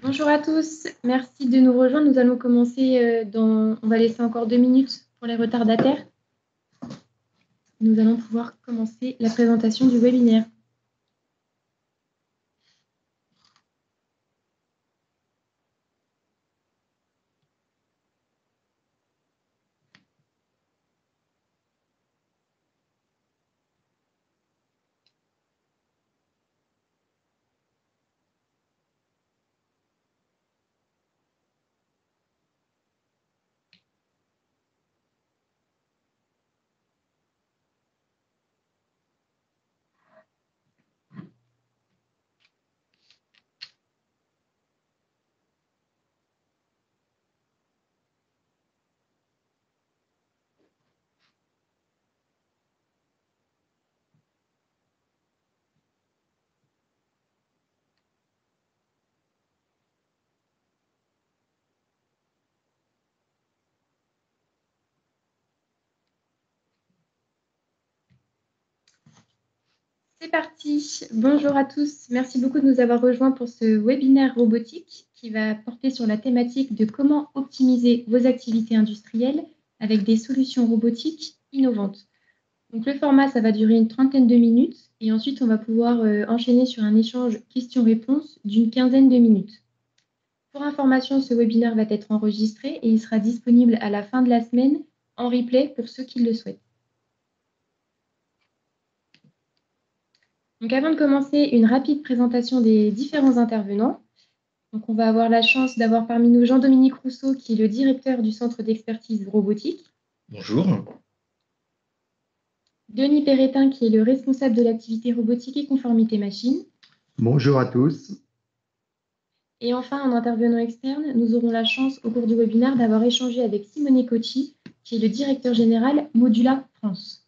Bonjour à tous, merci de nous rejoindre. Nous allons commencer on va laisser encore 2 minutes pour les retardataires. Nous allons pouvoir commencer la présentation du webinaire. C'est parti. Bonjour à tous. Merci beaucoup de nous avoir rejoints pour ce webinaire robotique qui va porter sur la thématique de comment optimiser vos activités industrielles avec des solutions robotiques innovantes. Donc, le format, ça va durer une trentaine de minutes et ensuite, on va pouvoir enchaîner sur un échange questions-réponses d'une quinzaine de minutes. Pour information, ce webinaire va être enregistré et il sera disponible à la fin de la semaine en replay pour ceux qui le souhaitent. Donc, avant de commencer, une rapide présentation des différents intervenants. Donc, on va avoir la chance d'avoir parmi nous Jean-Dominique Rousseau, qui est le directeur du Centre d'expertise robotique. Bonjour. Denis Perretin, qui est le responsable de l'activité robotique et conformité machine. Bonjour à tous. Et enfin, en intervenant externe, nous aurons la chance au cours du webinaire d'avoir échangé avec Simone Cocci, qui est le directeur général Modula France.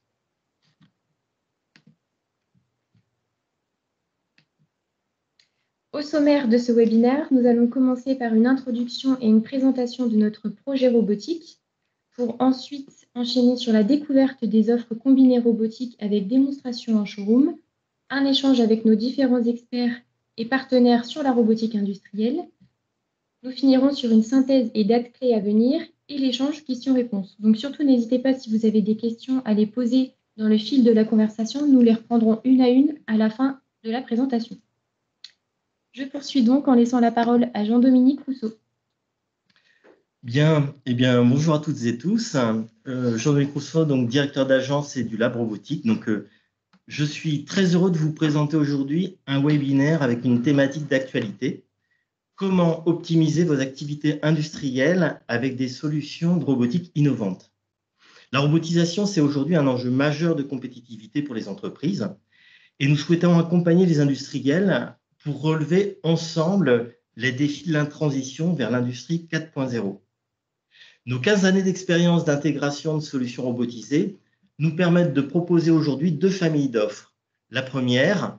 Au sommaire de ce webinaire, nous allons commencer par une introduction et une présentation de notre projet robotique, pour ensuite enchaîner sur la découverte des offres combinées robotiques avec démonstration en showroom, un échange avec nos différents experts et partenaires sur la robotique industrielle. Nous finirons sur une synthèse et dates clés à venir et l'échange questions-réponses. Donc surtout, n'hésitez pas si vous avez des questions à les poser dans le fil de la conversation. Nous les reprendrons une à une à la fin de la présentation. Je poursuis donc en laissant la parole à Jean-Dominique Rousseau. Bien, bonjour à toutes et tous. Jean-Dominique Rousseau, donc directeur d'agence et du lab robotique. Donc, je suis très heureux de vous présenter aujourd'hui un webinaire avec une thématique d'actualité. Comment optimiser vos activités industrielles avec des solutions de robotique innovantes? La robotisation, c'est aujourd'hui un enjeu majeur de compétitivité pour les entreprises et nous souhaitons accompagner les industriels pour relever ensemble les défis de la transition vers l'industrie 4.0. Nos 15 années d'expérience d'intégration de solutions robotisées nous permettent de proposer aujourd'hui 2 familles d'offres. La première,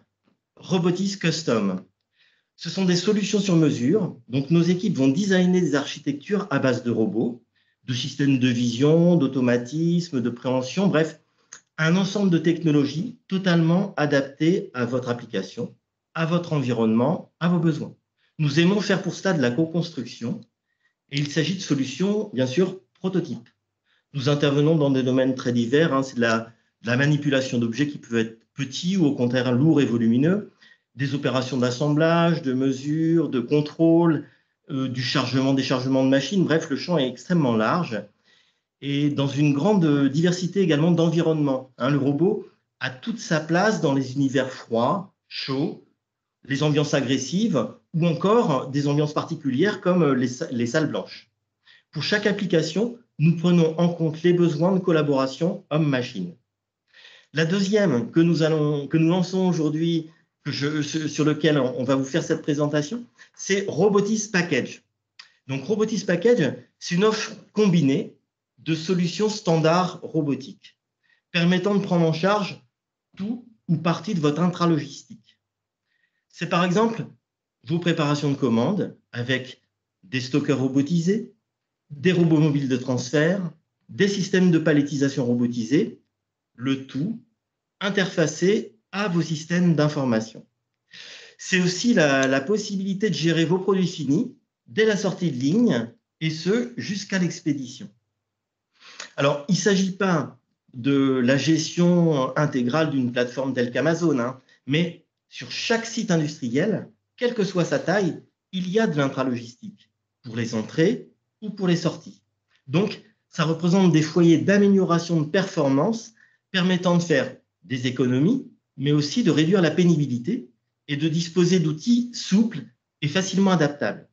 Robotics Custom. Ce sont des solutions sur mesure, donc nos équipes vont designer des architectures à base de robots, de systèmes de vision, d'automatisme, de préhension, bref, un ensemble de technologies totalement adaptées à votre application, à votre environnement, à vos besoins. Nous aimons faire pour cela de la co-construction et il s'agit de solutions, bien sûr, prototypes. Nous intervenons dans des domaines très divers, c'est de la manipulation d'objets qui peuvent être petits ou au contraire lourds et volumineux, des opérations d'assemblage, de mesure, de contrôle, du chargement, déchargement de machines, bref, le champ est extrêmement large. Et dans une grande diversité également d'environnements. Le robot a toute sa place dans les univers froids, chauds, les ambiances agressives ou encore des ambiances particulières comme les salles blanches. Pour chaque application, nous prenons en compte les besoins de collaboration homme-machine. La deuxième que nous lançons aujourd'hui, sur lequel on va vous faire cette présentation, c'est Robotics Package. Donc Robotics Package, c'est une offre combinée de solutions standards robotiques, permettant de prendre en charge tout ou partie de votre intralogistique. C'est par exemple vos préparations de commandes avec des stockers robotisés, des robots mobiles de transfert, des systèmes de palettisation robotisés, le tout interfacé à vos systèmes d'information. C'est aussi la possibilité de gérer vos produits finis dès la sortie de ligne, et ce, jusqu'à l'expédition. Alors, il ne s'agit pas de la gestion intégrale d'une plateforme telle qu'Amazon, hein, mais sur chaque site industriel, quelle que soit sa taille, il y a de l'intralogistique pour les entrées ou pour les sorties. Donc, ça représente des foyers d'amélioration de performance permettant de faire des économies, mais aussi de réduire la pénibilité et de disposer d'outils souples et facilement adaptables.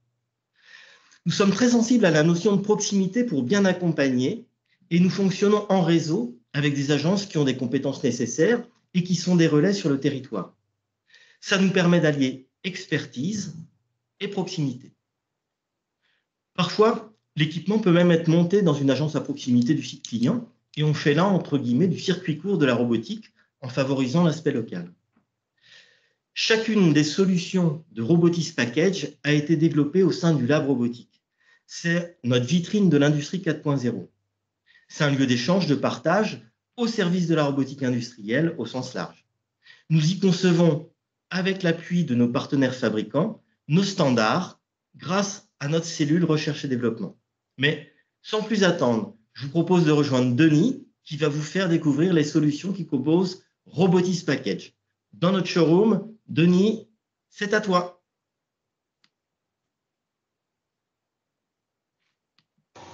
Nous sommes très sensibles à la notion de proximité pour bien accompagner et nous fonctionnons en réseau avec des agences qui ont des compétences nécessaires et qui sont des relais sur le territoire. Ça nous permet d'allier expertise et proximité. Parfois, l'équipement peut même être monté dans une agence à proximité du site client et on fait là, entre guillemets, du circuit court de la robotique en favorisant l'aspect local. Chacune des solutions de Robotis Package a été développée au sein du Lab Robotique. C'est notre vitrine de l'industrie 4.0. C'est un lieu d'échange, de partage au service de la robotique industrielle au sens large. Nous y concevons, avec l'appui de nos partenaires fabricants, nos standards grâce à notre cellule recherche et développement. Mais sans plus attendre, je vous propose de rejoindre Denis qui va vous faire découvrir les solutions qui composent Robotis Package. Dans notre showroom, Denis, c'est à toi.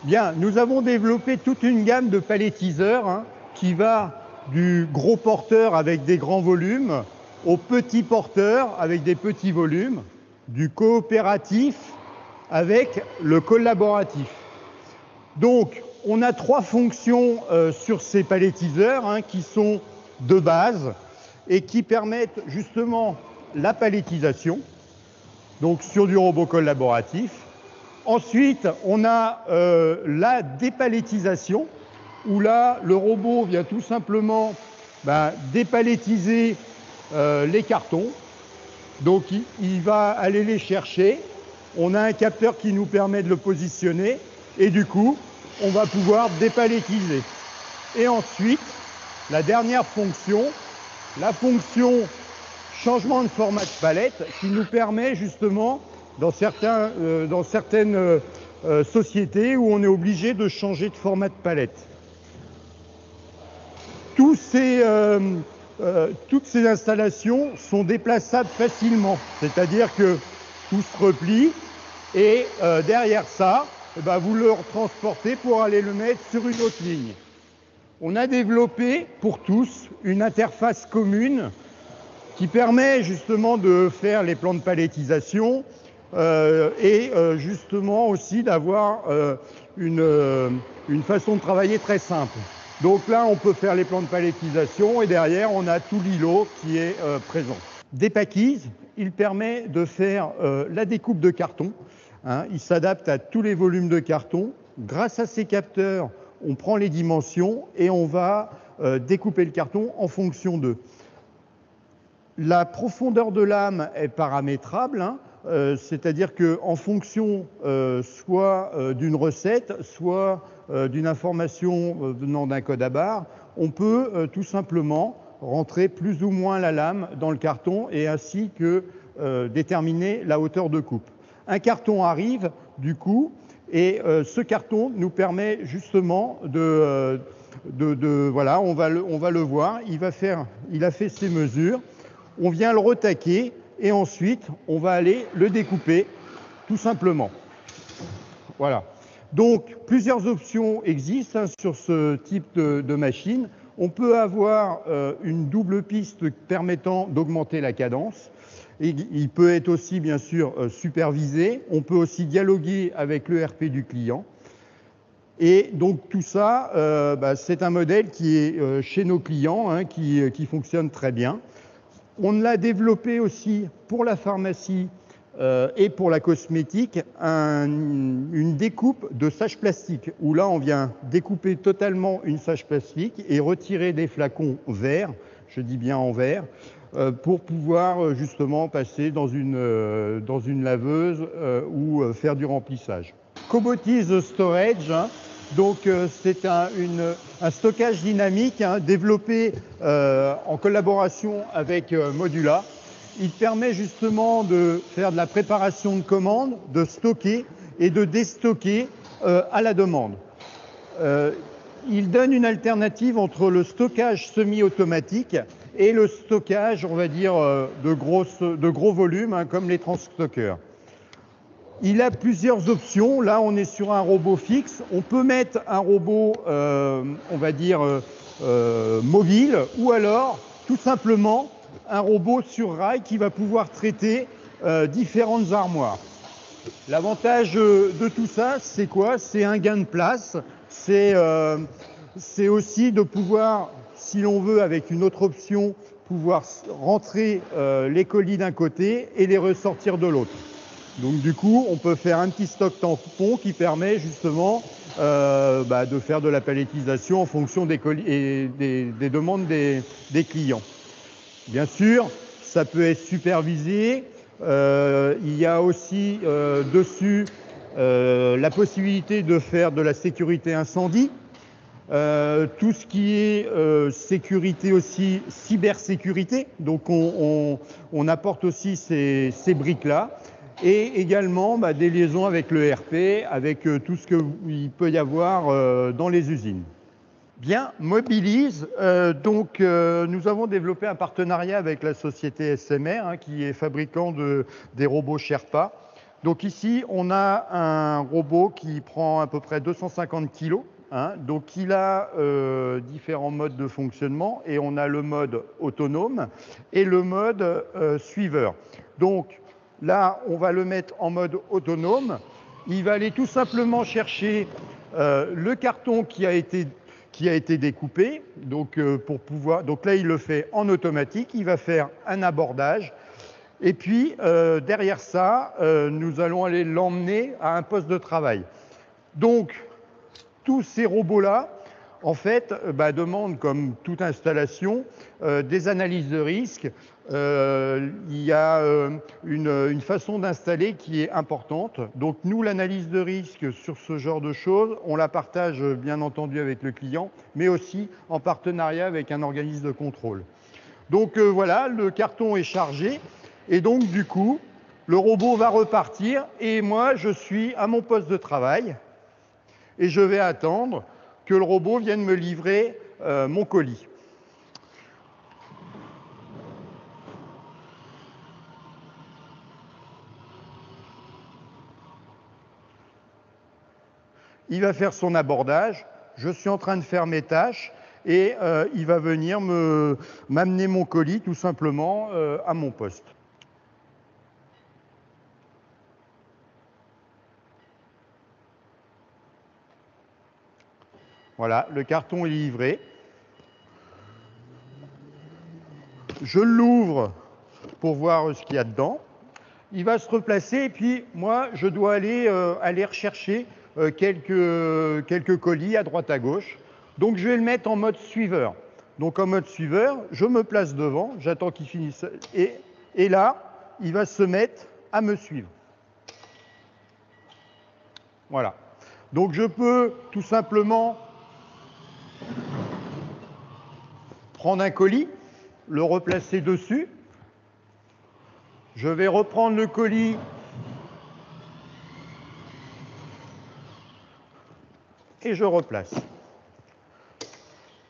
Bien, nous avons développé toute une gamme de palettiseurs qui va du gros porteur avec des grands volumes au petit porteur avec des petits volumes, du coopératif avec le collaboratif. Donc, on a 3 fonctions sur ces palettiseurs qui sont de base et qui permettent justement la palettisation, donc sur du robot collaboratif. Ensuite, on a la dépalettisation, où là, le robot vient tout simplement dépalettiser les cartons. Donc, il va aller les chercher. On a un capteur qui nous permet de le positionner. Et du coup, on va pouvoir dépalettiser. Et ensuite, la dernière fonction, la fonction changement de format de palette, qui nous permet justement dans certaines sociétés où on est obligé de changer de format de palette. Toutes ces installations sont déplaçables facilement, c'est-à-dire que tout se replie et derrière ça, vous le transportez pour aller le mettre sur une autre ligne. On a développé pour tous une interface commune qui permet justement de faire les plans de palettisation, et justement aussi d'avoir une façon de travailler très simple. Donc là, on peut faire les plans de palettisation et derrière, on a tout l'îlot qui est présent. Depackies, il permet de faire la découpe de carton. Il s'adapte à tous les volumes de carton. Grâce à ces capteurs, on prend les dimensions et on va découper le carton en fonction d'eux. La profondeur de lame est paramétrable, c'est-à-dire qu'en fonction soit d'une recette, soit d'une information venant d'un code à barre, on peut tout simplement rentrer plus ou moins la lame dans le carton et ainsi que déterminer la hauteur de coupe. Un carton arrive du coup et ce carton nous permet justement voilà, on va le voir, il a fait ses mesures. On vient le retaquer et ensuite, on va aller le découper, tout simplement. Voilà. Donc, plusieurs options existent sur ce type de machine. On peut avoir une double piste permettant d'augmenter la cadence. Et il peut être aussi, bien sûr, supervisé. On peut aussi dialoguer avec l'ERP du client. Et donc, tout ça, c'est un modèle qui est chez nos clients, qui fonctionne très bien. On l'a développé aussi pour la pharmacie et pour la cosmétique, une découpe de sachets plastiques, où là on vient découper totalement une sachette plastique et retirer des flacons verts, je dis bien en verre, pour pouvoir justement passer dans une laveuse ou faire du remplissage. Cobotis Storage, donc c'est un stockage dynamique développé en collaboration avec Modula il permet justement de faire de la préparation de commandes, de stocker et de déstocker à la demande. Il donne une alternative entre le stockage semi-automatique et le stockage, on va dire, de gros volumes, hein, comme les transstockers. Il a plusieurs options. Là, on est sur un robot fixe. On peut mettre un robot, on va dire, mobile, ou alors, tout simplement, un robot sur rail qui va pouvoir traiter différentes armoires. L'avantage de tout ça, c'est quoi? C'est un gain de place. C'est aussi de pouvoir, si l'on veut, avec une autre option, pouvoir rentrer les colis d'un côté et les ressortir de l'autre. Donc du coup, on peut faire un petit stock tampon qui permet justement de faire de la palettisation en fonction des colis et des demandes des clients. Bien sûr, ça peut être supervisé. Il y a aussi dessus la possibilité de faire de la sécurité incendie. Tout ce qui est sécurité aussi, cybersécurité. Donc on apporte aussi ces briques-là. Et également des liaisons avec le RP, avec tout ce qu'il peut y avoir dans les usines. Bien, Mobilise, nous avons développé un partenariat avec la société SMR, hein, qui est fabricant des robots Sherpa. Donc ici, on a un robot qui prend à peu près 250 kg. Hein, donc il a différents modes de fonctionnement et on a le mode autonome et le mode suiveur. Donc là, on va le mettre en mode autonome. Il va aller tout simplement chercher le carton qui a été découpé. Donc là, il le fait en automatique. Il va faire un abordage. Et puis, derrière ça, nous allons aller l'emmener à un poste de travail. Donc, tous ces robots-là, en fait, demandent, comme toute installation, des analyses de risque. Il y a une façon d'installer qui est importante. Donc nous, l'analyse de risque sur ce genre de choses, on la partage bien entendu avec le client, mais aussi en partenariat avec un organisme de contrôle. Donc voilà, le carton est chargé et donc du coup, le robot va repartir et moi, je suis à mon poste de travail et je vais attendre que le robot vienne me livrer mon colis. Il va faire son abordage, je suis en train de faire mes tâches et il va venir m'amener mon colis tout simplement à mon poste. Voilà, le carton est livré. Je l'ouvre pour voir ce qu'il y a dedans. Il va se replacer et puis moi, je dois aller rechercher quelques colis à droite à gauche. Donc je vais le mettre en mode suiveur. Donc en mode suiveur, je me place devant, j'attends qu'il finisse et là, il va se mettre à me suivre. Voilà. Donc je peux tout simplement prendre un colis, le replacer dessus. Je vais reprendre le colis et je replace.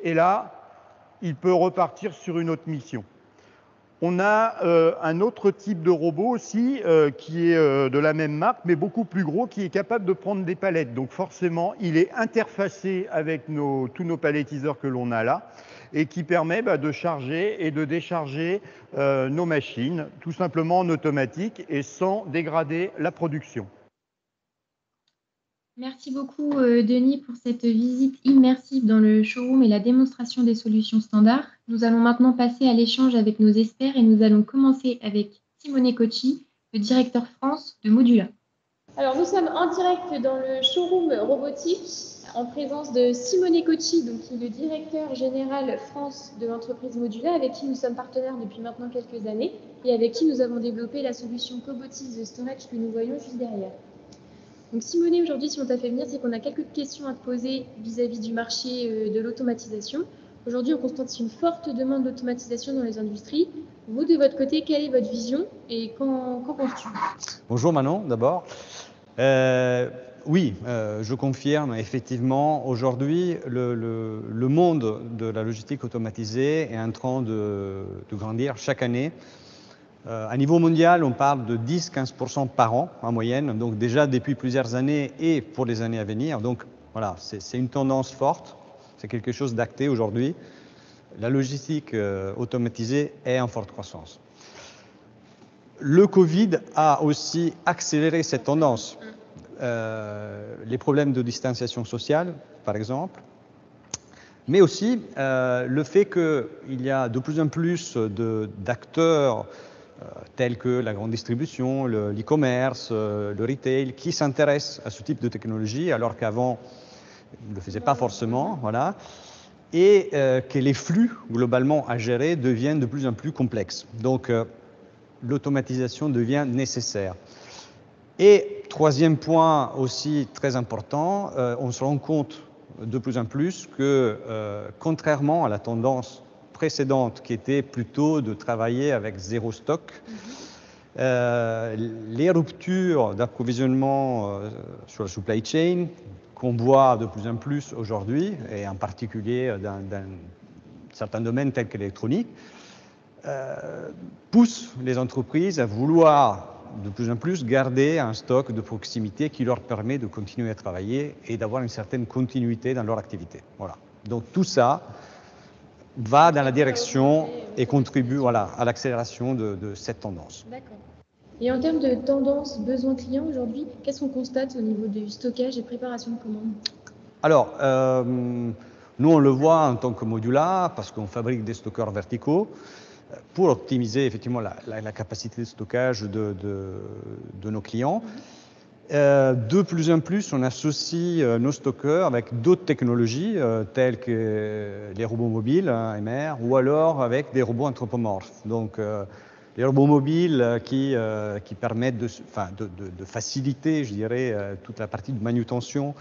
Et là, il peut repartir sur une autre mission. On a un autre type de robot aussi qui est de la même marque, mais beaucoup plus gros, qui est capable de prendre des palettes. Donc forcément, il est interfacé avec tous nos palettiseurs que l'on a là et qui permet de charger et de décharger nos machines, tout simplement en automatique et sans dégrader la production. Merci beaucoup, Denis, pour cette visite immersive dans le showroom et la démonstration des solutions standards. Nous allons maintenant passer à l'échange avec nos experts et nous allons commencer avec Simone Cocci, le directeur France de Modula. Alors, nous sommes en direct dans le showroom robotique en présence de Simone Cocci, donc, qui est le directeur général France de l'entreprise Modula, avec qui nous sommes partenaires depuis maintenant quelques années et avec qui nous avons développé la solution Cobotics Storage que nous voyons juste derrière. Donc Simone, aujourd'hui, si on t'a fait venir, c'est qu'on a quelques questions à te poser vis-à-vis du marché de l'automatisation. Aujourd'hui, on constate une forte demande d'automatisation dans les industries, Vous, de votre côté, quelle est votre vision et qu'en penses-tu? Bonjour Manon, d'abord. Oui, je confirme, effectivement, aujourd'hui, le monde de la logistique automatisée est en train de grandir chaque année. À niveau mondial, on parle de 10-15% par an en moyenne, donc déjà depuis plusieurs années et pour les années à venir. Donc voilà, c'est une tendance forte, c'est quelque chose d'acté aujourd'hui. La logistique automatisée est en forte croissance. Le Covid a aussi accéléré cette tendance. Les problèmes de distanciation sociale, par exemple, mais aussi le fait qu'il y a de plus en plus d'acteurs tels que la grande distribution, l'e-commerce, le retail, qui s'intéressent à ce type de technologie, alors qu'avant, ils ne le faisaient pas forcément, voilà, et que les flux, globalement, à gérer deviennent de plus en plus complexes. Donc, l'automatisation devient nécessaire. Et troisième point aussi très important, on se rend compte de plus en plus que, contrairement à la tendance précédente qui était plutôt de travailler avec zéro stock, les ruptures d'approvisionnement sur la supply chain qu'on voit de plus en plus aujourd'hui, et en particulier dans certains domaines tels que l'électronique, poussent les entreprises à vouloir de plus en plus garder un stock de proximité qui leur permet de continuer à travailler et d'avoir une certaine continuité dans leur activité. Voilà. Donc tout ça va dans la direction et contribue à l'accélération de cette tendance. D'accord. Et en termes de tendance besoin client aujourd'hui, qu'est-ce qu'on constate au niveau du stockage et préparation de commandes? Alors, nous on le voit en tant que Modula parce qu'on fabrique des stockeurs verticaux pour optimiser effectivement la capacité de stockage de nos clients. De plus en plus, on associe nos stockeurs avec d'autres technologies telles que les robots mobiles, MR, ou alors avec des robots anthropomorphes. Donc, les robots mobiles qui permettent de faciliter, je dirais, toute la partie de manutention.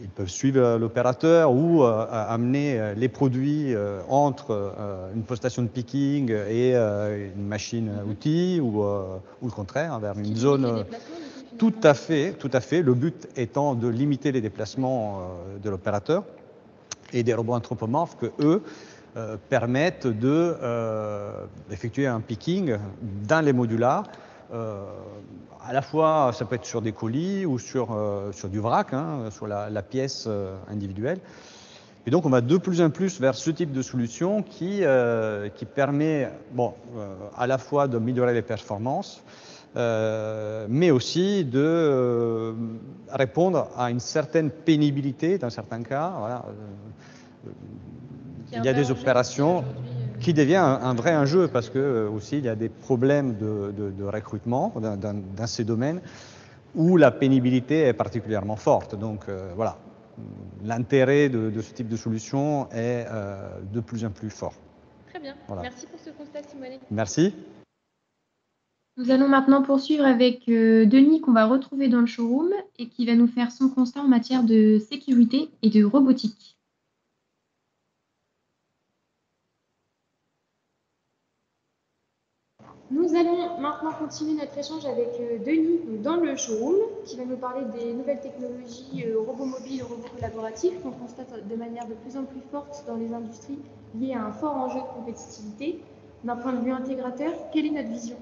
Ils peuvent suivre l'opérateur ou amener les produits entre une postation de picking et une machine à outils ou le contraire, vers une zone. Tout à fait. Le but étant de limiter les déplacements de l'opérateur et des robots anthropomorphes que eux permettent d'effectuer un picking dans les modulars. À la fois, ça peut être sur des colis ou sur du vrac, sur la pièce individuelle. Et donc, on va de plus en plus vers ce type de solution qui permet à la fois d'améliorer les performances, mais aussi de répondre à une certaine pénibilité dans certains cas. Voilà. Il y a des opérations qui devient un vrai enjeu parce que aussi il y a des problèmes de recrutement dans ces domaines où la pénibilité est particulièrement forte. Donc voilà, l'intérêt de ce type de solution est de plus en plus fort. Très bien, voilà. Merci pour ce constat, Simone. Merci. Nous allons maintenant poursuivre avec Denis qu'on va retrouver dans le showroom et qui va nous faire son constat en matière de sécurité et de robotique. Nous allons maintenant continuer notre échange avec Denis dans le showroom qui va nous parler des nouvelles technologies robots mobiles, robots collaboratifs qu'on constate de manière de plus en plus forte dans les industries liées à un fort enjeu de compétitivité. D'un point de vue intégrateur, quelle est notre vision ?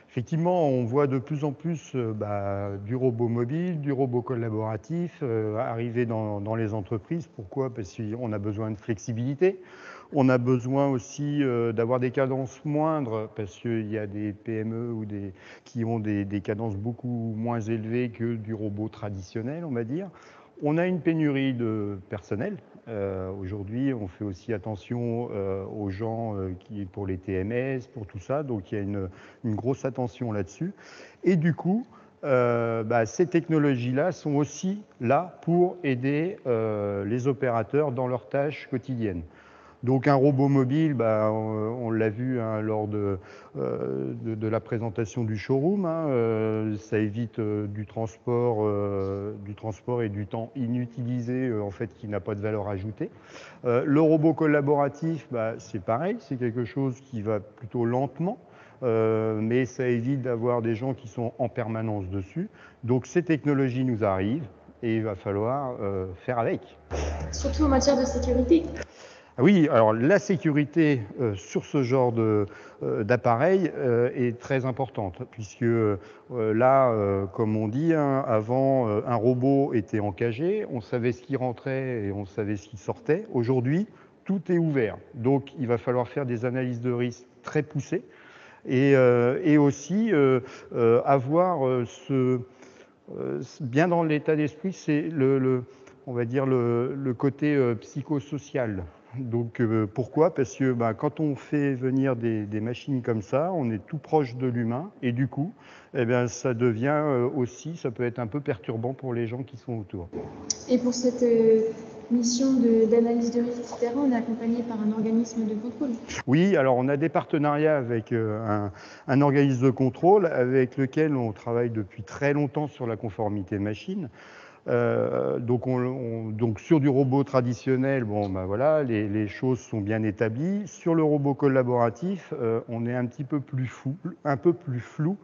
Effectivement, on voit de plus en plus du robot mobile, du robot collaboratif arriver dans les entreprises. Pourquoi ? Parce qu'on a besoin de flexibilité. On a besoin aussi d'avoir des cadences moindres parce qu'il y a des PME qui ont des cadences beaucoup moins élevées que du robot traditionnel, on va dire. On a une pénurie de personnel. Aujourd'hui, on fait aussi attention aux gens pour les TMS, pour tout ça. Donc, il y a une grosse attention là-dessus. Et du coup, ces technologies-là sont aussi là pour aider les opérateurs dans leurs tâches quotidiennes. Donc un robot mobile, on l'a vu lors de la présentation du showroom, ça évite du transport et du temps inutilisé en fait qui n'a pas de valeur ajoutée. Le robot collaboratif, c'est pareil, c'est quelque chose qui va plutôt lentement. Mais ça évite d'avoir des gens qui sont en permanence dessus. Donc ces technologies nous arrivent et il va falloir faire avec. Surtout en matière de sécurité. Oui, alors la sécurité sur ce genre d'appareil est très importante, puisque là, comme on dit, avant, un robot était encagé, on savait ce qui rentrait et on savait ce qui sortait. Aujourd'hui, tout est ouvert. Donc il va falloir faire des analyses de risque très poussées et aussi avoir bien dans l'état d'esprit, c'est on va dire le côté psychosocial. Donc pourquoi? Parce que quand on fait venir des machines comme ça, on est tout proche de l'humain et du coup, ça devient aussi, ça peut être un peu perturbant pour les gens qui sont autour. Et pour cette mission d'analyse de risque, etc., on est accompagné par un organisme de contrôle? Oui, alors on a des partenariats avec un organisme de contrôle avec lequel on travaille depuis très longtemps sur la conformité machine. Donc sur du robot traditionnel, voilà, les choses sont bien établies. Sur le robot collaboratif, on est un petit peu plus flou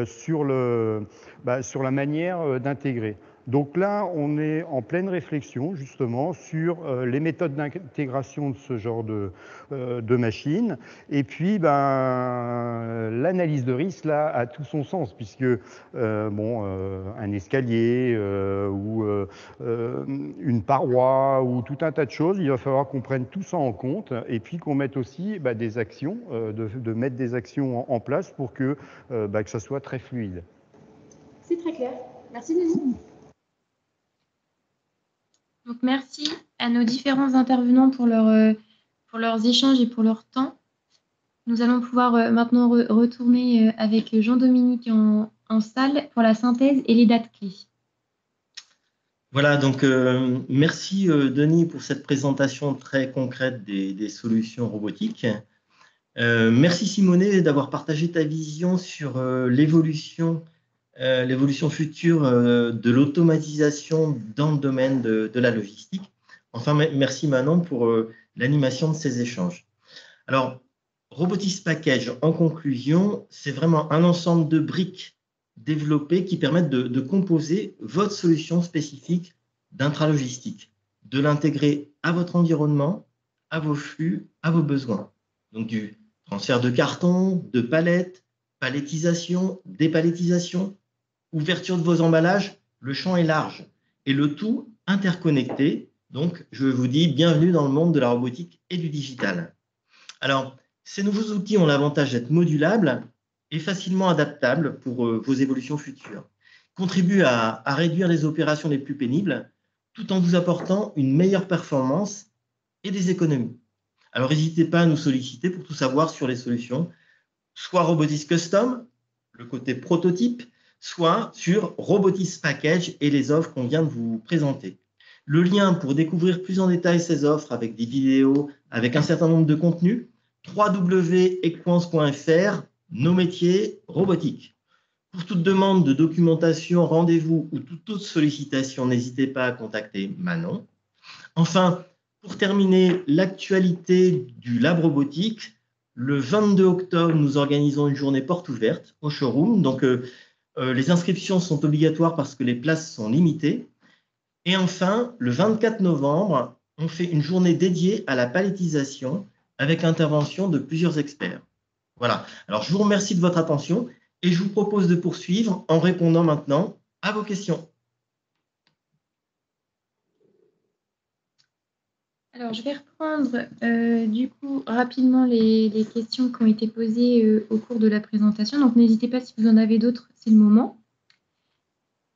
sur la manière d'intégrer. Donc là, on est en pleine réflexion justement sur les méthodes d'intégration de ce genre de machine. Et puis, l'analyse de risque là a tout son sens puisque un escalier ou une paroi ou tout un tas de choses, il va falloir qu'on prenne tout ça en compte et puis qu'on mette aussi des actions, de mettre des actions en place pour que ça soit très fluide. C'est très clair. Merci Denis. Donc, merci à nos différents intervenants pour leurs échanges et pour leur temps. Nous allons pouvoir maintenant retourner avec Jean-Dominique en salle pour la synthèse et les dates clés. Voilà, donc merci Denis pour cette présentation très concrète des solutions robotiques. Merci Simonet d'avoir partagé ta vision sur l'évolution future de l'automatisation dans le domaine de la logistique. Enfin, merci Manon pour l'animation de ces échanges. Alors, Robotics Package, en conclusion, c'est vraiment un ensemble de briques développées qui permettent de composer votre solution spécifique d'intralogistique, de l'intégrer à votre environnement, à vos flux, à vos besoins. Donc, du transfert de carton, de palettes, palettisation, dépalettisation, ouverture de vos emballages, le champ est large et le tout interconnecté. Donc, je vous dis bienvenue dans le monde de la robotique et du digital. Alors, ces nouveaux outils ont l'avantage d'être modulables et facilement adaptables pour vos évolutions futures. Ils contribuent à réduire les opérations les plus pénibles tout en vous apportant une meilleure performance et des économies. Alors, n'hésitez pas à nous solliciter pour tout savoir sur les solutions, soit Robotics Custom, le côté prototype, soit sur Robotics Package et les offres qu'on vient de vous présenter. Le lien pour découvrir plus en détail ces offres avec des vidéos, avec un certain nombre de contenus, www.equance.fr, nos métiers robotiques. Pour toute demande de documentation, rendez-vous ou toute autre sollicitation, n'hésitez pas à contacter Manon. Enfin, pour terminer, l'actualité du Lab Robotique, le 22 octobre, nous organisons une journée porte ouverte au showroom. Donc, les inscriptions sont obligatoires parce que les places sont limitées. Et enfin, le 24 novembre, on fait une journée dédiée à la palettisation avec l'intervention de plusieurs experts. Voilà. Alors, je vous remercie de votre attention et je vous propose de poursuivre en répondant maintenant à vos questions. Alors, je vais reprendre du coup rapidement les questions qui ont été posées au cours de la présentation. Donc, n'hésitez pas si vous en avez d'autres, c'est le moment.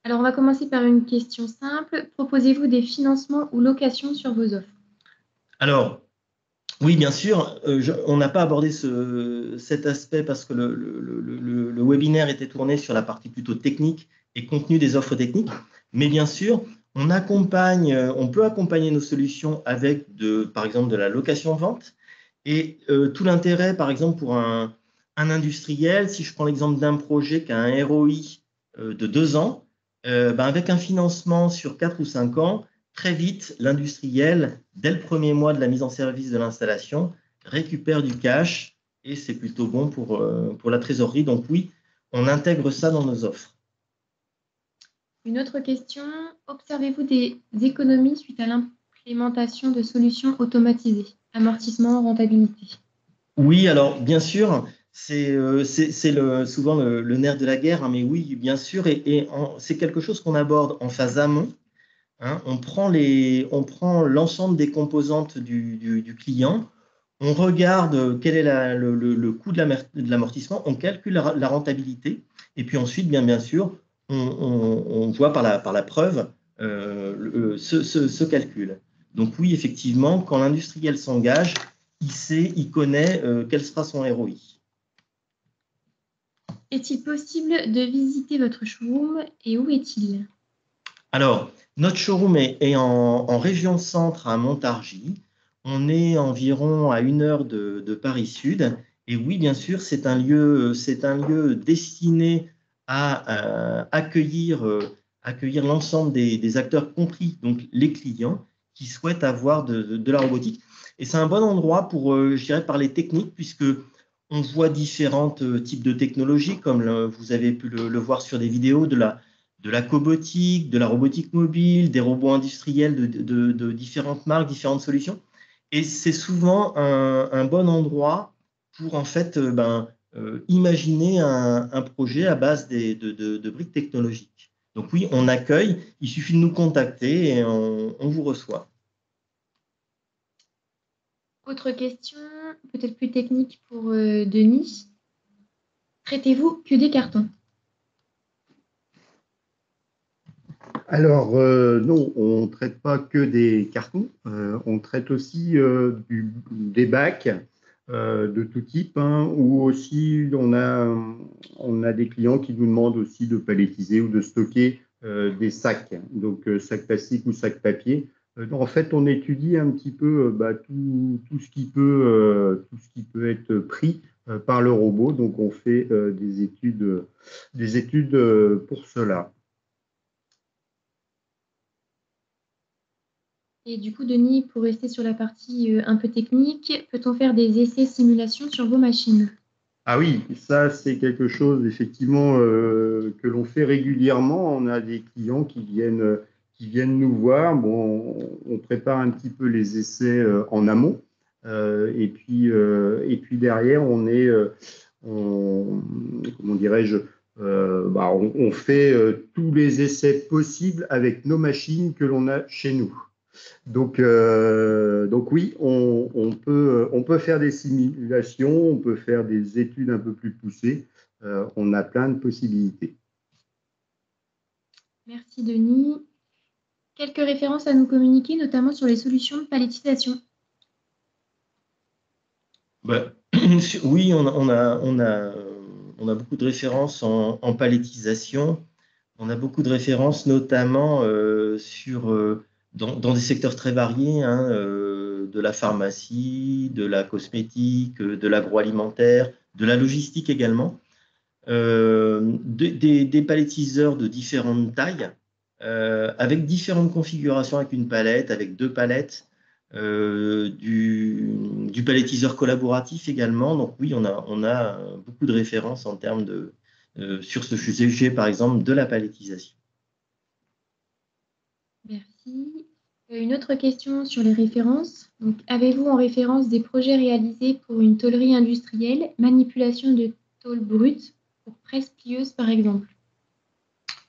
Alors, on va commencer par une question simple. Proposez-vous des financements ou locations sur vos offres? Alors, oui, bien sûr. On n'a pas abordé cet aspect parce que le webinaire était tourné sur la partie plutôt technique et contenu des offres techniques. Mais bien sûr, On peut accompagner nos solutions avec, par exemple, de la location-vente. Et tout l'intérêt, par exemple, pour un industriel, si je prends l'exemple d'un projet qui a un ROI de 2 ans, avec un financement sur 4 ou 5 ans, très vite, l'industriel, dès le premier mois de la mise en service de l'installation, récupère du cash et c'est plutôt bon pour la trésorerie. Donc oui, on intègre ça dans nos offres. Une autre question, observez-vous des économies suite à l'implémentation de solutions automatisées, amortissement, rentabilité? Oui, alors bien sûr, c'est souvent le nerf de la guerre, hein, mais oui, bien sûr, et c'est quelque chose qu'on aborde en phase amont. Hein. On prend l'ensemble des composantes du client, on regarde quel est le coût de l'amortissement, on calcule la rentabilité, et puis ensuite, bien sûr, on voit par la preuve ce calcul. Donc oui, effectivement, quand l'industriel s'engage, il connaît quel sera son ROI. Est-il possible de visiter votre showroom et où est-il? Alors, notre showroom est en région centre à Montargis. On est environ à 1 heure de Paris Sud. Et oui, bien sûr, c'est un lieu destiné à accueillir l'ensemble des acteurs, compris donc les clients qui souhaitent avoir de la robotique. Et c'est un bon endroit pour, je dirais, parler technique, puisque on voit différents types de technologies, comme vous avez pu le voir sur des vidéos, de la cobotique, de la robotique mobile, des robots industriels de différentes marques, différentes solutions. Et c'est souvent un bon endroit pour en fait imaginer un projet à base de briques technologiques. Donc oui, on accueille, il suffit de nous contacter et on vous reçoit. Autre question, peut-être plus technique pour Denis. Traitez-vous que des cartons? Alors, non, on ne traite pas que des cartons, on traite aussi des bacs de tout type, hein, ou aussi on a des clients qui nous demandent aussi de palettiser ou de stocker des sacs, donc sacs plastiques ou sacs papier. En fait, on étudie un petit peu tout ce qui peut être pris par le robot, donc on fait des études pour cela. Et du coup, Denis, pour rester sur la partie un peu technique, peut-on faire des essais simulations sur vos machines? Ah oui, ça c'est quelque chose effectivement que l'on fait régulièrement. On a des clients qui viennent nous voir. Bon, on prépare un petit peu les essais en amont, et puis derrière comment dirais-je, on fait tous les essais possibles avec nos machines que l'on a chez nous. Donc oui, on peut faire des simulations, on peut faire des études un peu plus poussées. On a plein de possibilités. Merci Denis. Quelques références à nous communiquer, notamment sur les solutions de palettisation. Oui, on a beaucoup de références en palettisation. On a beaucoup de références, notamment dans des secteurs très variés, hein, de la pharmacie, de la cosmétique, de l'agroalimentaire, de la logistique également. Des palettiseurs de différentes tailles, avec différentes configurations, avec une palette, avec 2 palettes, du palettiseur collaboratif également. Donc oui, on a beaucoup de références en termes sur ce sujet, par exemple, de la palettisation. Merci. Une autre question sur les références. Avez-vous en référence des projets réalisés pour une tôlerie industrielle, manipulation de tôle brute pour presse plieuse par exemple?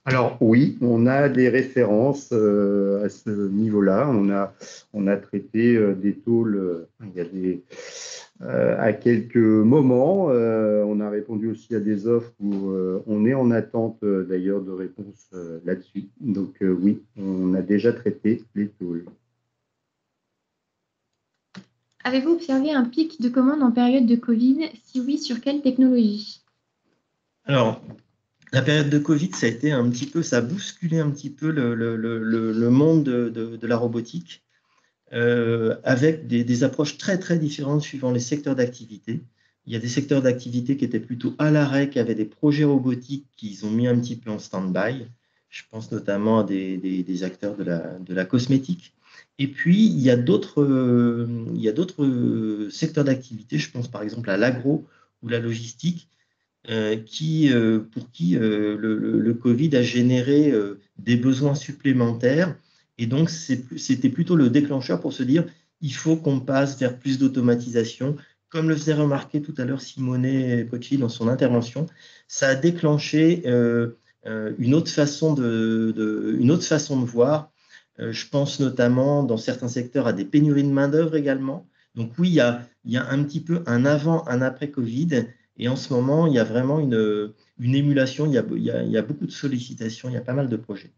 Alors oui, on a des références à ce niveau-là. On a traité des tôles à quelques moments. On a répondu aussi à des offres où on est en attente d'ailleurs de réponses là-dessus. Donc oui, on a déjà traité les tôles. Avez-vous observé un pic de commandes en période de Covid? Si oui, sur quelle technologie? Alors, La période de Covid, ça a été un petit peu, ça a bousculé un petit peu le monde de la robotique, avec des approches très, très différentes suivant les secteurs d'activité. Il y a des secteurs d'activité qui étaient plutôt à l'arrêt, qui avaient des projets robotiques qu'ils ont mis un petit peu en stand-by. Je pense notamment à des acteurs de la cosmétique. Et puis, il y a d'autres secteurs d'activité, je pense par exemple à l'agro ou la logistique, pour qui le Covid a généré des besoins supplémentaires. Et donc, c'était plutôt le déclencheur pour se dire, il faut qu'on passe vers plus d'automatisation. Comme le faisait remarquer tout à l'heure Simone Cocci dans son intervention, ça a déclenché une autre façon de voir. Je pense notamment dans certains secteurs à des pénuries de main-d'œuvre également. Donc oui, il y a un petit peu un avant, un après Covid. Et en ce moment, il y a vraiment une émulation, il y a beaucoup de sollicitations, il y a pas mal de projets.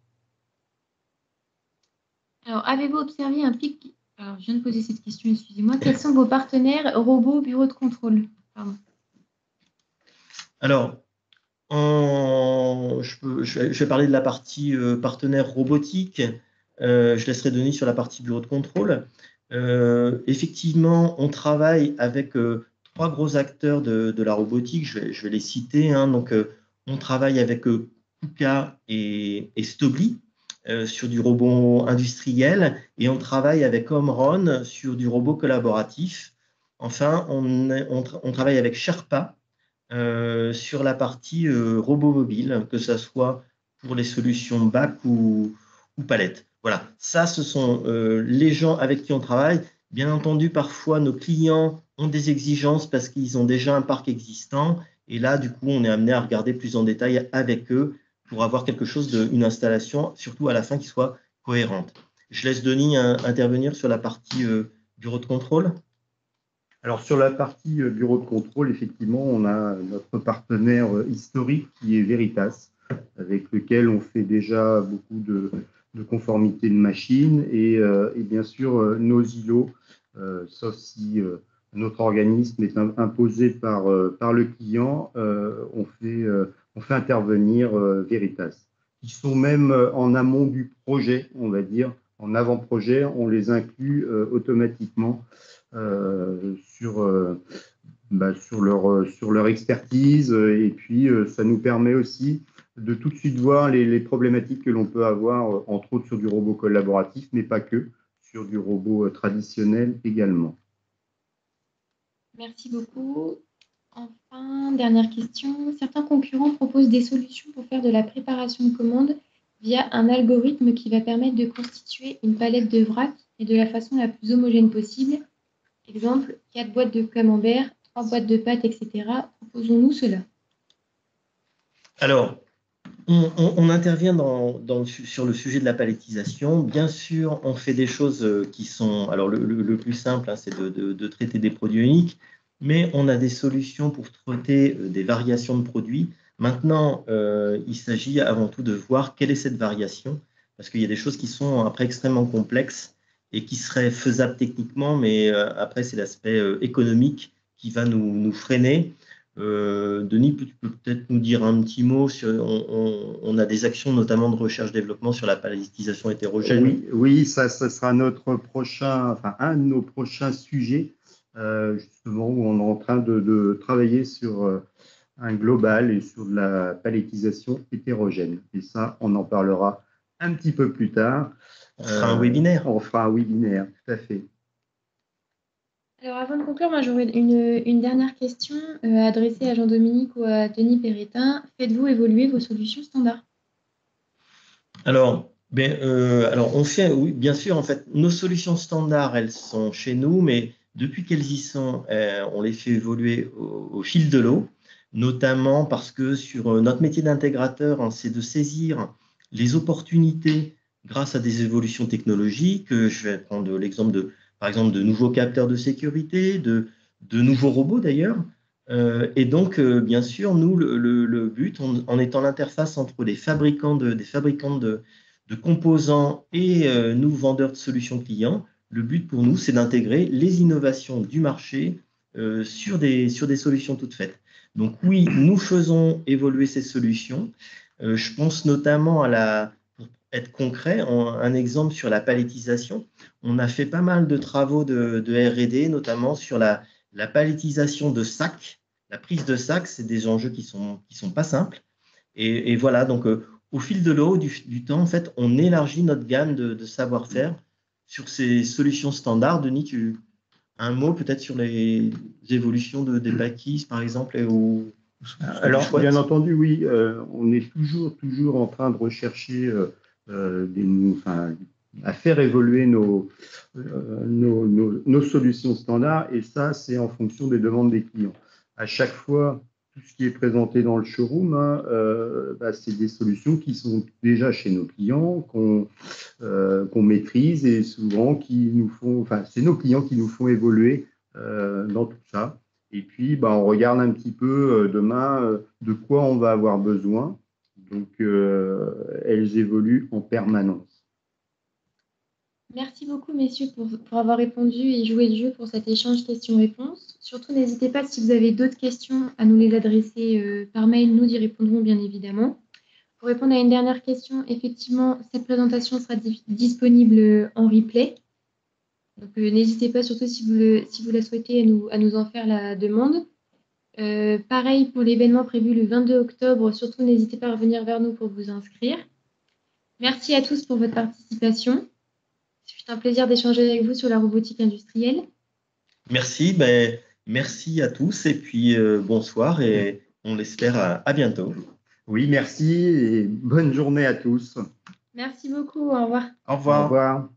Alors, avez-vous observé un pic? Alors, je viens de poser cette question, excusez-moi. Quels sont vos partenaires robots, bureaux de contrôle? Pardon. Alors, je vais parler de la partie partenaire robotique. Je laisserai Denis sur la partie bureau de contrôle. Effectivement, on travaille avec trois gros acteurs de la robotique. Je vais les citer. Hein. Donc, on travaille avec KUKA et Stobli sur du robot industriel, et on travaille avec Omron sur du robot collaboratif. Enfin, on travaille avec Sherpa sur la partie robot mobile, que ce soit pour les solutions bac ou palette. Voilà, ça, ce sont les gens avec qui on travaille. Bien entendu, parfois, nos clients ont des exigences parce qu'ils ont déjà un parc existant. Et là, du coup, on est amené à regarder plus en détail avec eux pour avoir quelque chose une installation, surtout à la fin, qui soit cohérente. Je laisse Denis intervenir sur la partie bureau de contrôle. Alors, sur la partie bureau de contrôle, effectivement, on a notre partenaire historique qui est Veritas, avec lequel on fait déjà beaucoup de conformité de machines et bien sûr nos îlots, sauf si notre organisme est imposé par le client, on fait intervenir Veritas. Ils sont même en amont du projet, on va dire, en avant-projet, on les inclut automatiquement sur leur expertise, et puis ça nous permet aussi de tout de suite voir les problématiques que l'on peut avoir, entre autres sur du robot collaboratif, mais pas que, sur du robot traditionnel également. Merci beaucoup. Enfin, dernière question. Certains concurrents proposent des solutions pour faire de la préparation de commandes via un algorithme qui va permettre de constituer une palette de vrac et de la façon la plus homogène possible. Exemple, 4 boîtes de camembert, 3 boîtes de pâtes, etc. Proposons-nous cela? Alors, on intervient sur le sujet de la palettisation. Bien sûr, on fait des choses qui sont… Alors, le plus simple, hein, c'est de traiter des produits uniques, mais on a des solutions pour traiter des variations de produits. Maintenant, il s'agit avant tout de voir quelle est cette variation, parce qu'il y a des choses qui sont après extrêmement complexes et qui seraient faisables techniquement, mais après, c'est l'aspect économique qui va nous freiner. Denis, tu peux peut-être nous dire un petit mot sur, on a des actions notamment de recherche-développement sur la palettisation hétérogène. Oui, ça sera un de nos prochains sujets, justement, où on est en train de travailler sur un global et sur de la palettisation hétérogène. Et ça, on en parlera un petit peu plus tard. On fera un webinaire. On fera un webinaire, tout à fait. Alors, avant de conclure, moi, j'aurais une dernière question adressée à Jean-Dominique ou à Denis Pérétin. Faites-vous évoluer vos solutions standards? Alors, on fait, oui, bien sûr, en fait, nos solutions standards, elles sont chez nous, mais depuis qu'elles y sont, on les fait évoluer au fil de l'eau, notamment parce que sur notre métier d'intégrateur, hein, c'est de saisir les opportunités grâce à des évolutions technologiques. Je vais prendre l'exemple par exemple, de nouveaux capteurs de sécurité, de nouveaux robots d'ailleurs. Et donc, bien sûr, nous, le but, en étant l'interface entre des fabricants de composants et nous, vendeurs de solutions clients, le but pour nous, c'est d'intégrer les innovations du marché sur des solutions toutes faites. Donc oui, nous faisons évoluer ces solutions. Je pense notamment pour être concret, un exemple sur la palettisation. On a fait pas mal de travaux de R&D, notamment sur la palettisation de sacs. La prise de sacs, c'est des enjeux qui sont pas simples. Et voilà, donc au fil de l'eau, du temps, en fait, on élargit notre gamme de savoir-faire sur ces solutions standards. Denis, un mot peut-être sur les évolutions des paquis, par exemple, Alors, bien entendu, oui, on est toujours en train de rechercher à faire évoluer nos solutions standards, et ça, c'est en fonction des demandes des clients. À chaque fois, tout ce qui est présenté dans le showroom, c'est des solutions qui sont déjà chez nos clients, qu'on maîtrise, et souvent c'est nos clients qui nous font évoluer dans tout ça. Et puis, on regarde un petit peu demain de quoi on va avoir besoin. Donc, elles évoluent en permanence. Merci beaucoup, messieurs, pour avoir répondu et joué le jeu pour cet échange questions-réponses. Surtout, n'hésitez pas, si vous avez d'autres questions, à nous les adresser par mail. Nous y répondrons, bien évidemment. Pour répondre à une dernière question, effectivement, cette présentation sera disponible en replay. Donc, n'hésitez pas, surtout si vous la souhaitez, à nous en faire la demande. Pareil pour l'événement prévu le 22 octobre. Surtout, n'hésitez pas à revenir vers nous pour vous inscrire. Merci à tous pour votre participation. C'est un plaisir d'échanger avec vous sur la robotique industrielle. Merci, merci à tous et puis bonsoir et on l'espère à bientôt. Oui, merci et bonne journée à tous. Merci beaucoup, au revoir. Au revoir. Au revoir.